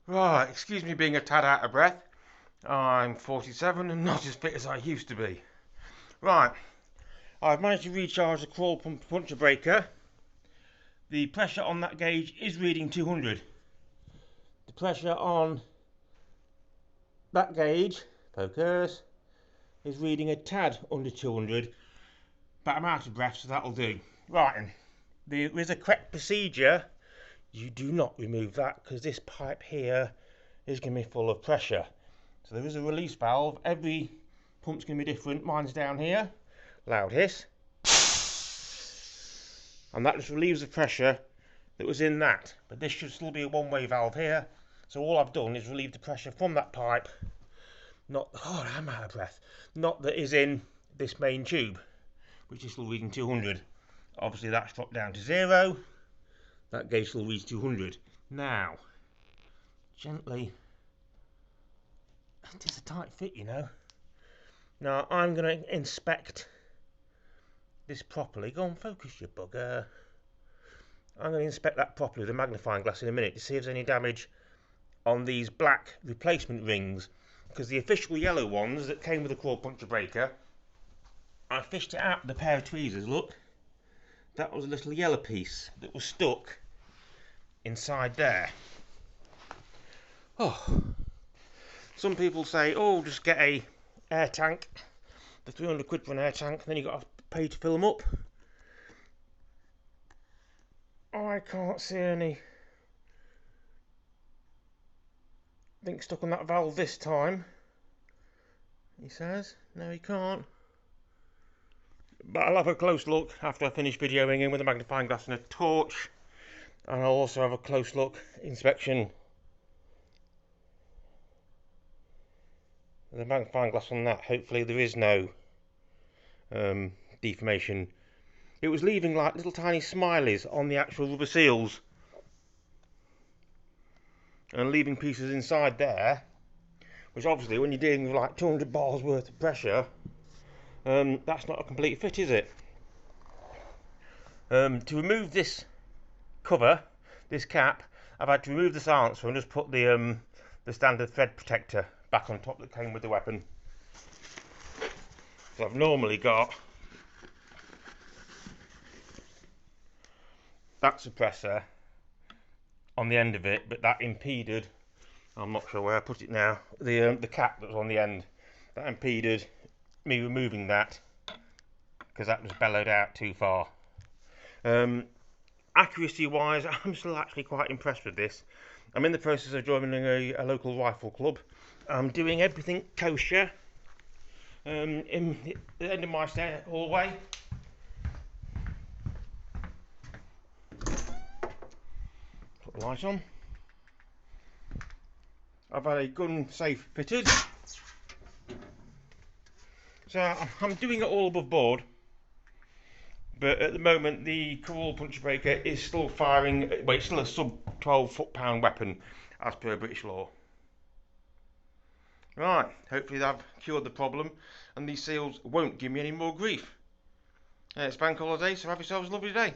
Right, excuse me being a tad out of breath. I'm 47 and not as fit as I used to be. Right, I've managed to recharge the Kral Puncher Breaker. The pressure on that gauge is reading 200. The pressure on that gauge, focus, is reading a tad under 200. But I'm out of breath, so that'll do. Right, there is a correct procedure. You do not remove that because this pipe here is going to be full of pressure. So there is a release valve. Every pump's going to be different. Mine's down here. Loud hiss. And that just relieves the pressure that was in that. But this should still be a one-way valve here. So all I've done is relieve the pressure from that pipe. Not, oh, I'm out of breath. Not that is in this main tube, which is still reading 200. Obviously that's dropped down to 0. That gauge still reads 200. Now, gently. It is a tight fit, you know. Now I'm going to inspect this properly. Go on, focus, you bugger. I'm going to inspect that properly with a magnifying glass in a minute to see if there's any damage on these black replacement rings. Because the official yellow ones that came with the Kral Puncher Breaker, I fished it out with a pair of tweezers, look. That was a little yellow piece that was stuck inside there. Oh, some people say, oh, just get a air tank, the 300 quid for an air tank, and then you've got to pay to fill them up. I can't see anything stuck on that valve this time, he says. No, he can't. But I'll have a close look after I finish videoing in with a magnifying glass and a torch. And I'll also have a close look inspection with a magnifying glass on that. Hopefully there is no deformation. It was leaving like little tiny smileys on the actual rubber seals and leaving pieces inside there, which obviously when you're dealing with like 200 bars worth of pressure, that's not a complete fit, is it? To remove this cover, this cap, I've had to remove the silencer and just put the standard thread protector back on top that came with the weapon. So I've normally got that suppressor on the end of it, but that impeded, I'm not sure where I put it now, the cap that was on the end, that impeded me removing that because that was bellowed out too far. Accuracy wise, I'm still actually quite impressed with this. I'm in the process of joining a local rifle club. I'm doing everything kosher. In the end of my hallway, put the light on. I've had a gun safe fitted. So I'm doing it all above board. But at the moment, the Kral Puncher Breaker is still firing. Well, it's still a sub 12 foot-pound weapon, as per British law. Right, hopefully they've cured the problem, and these seals won't give me any more grief. It's bank holiday, so have yourselves a lovely day.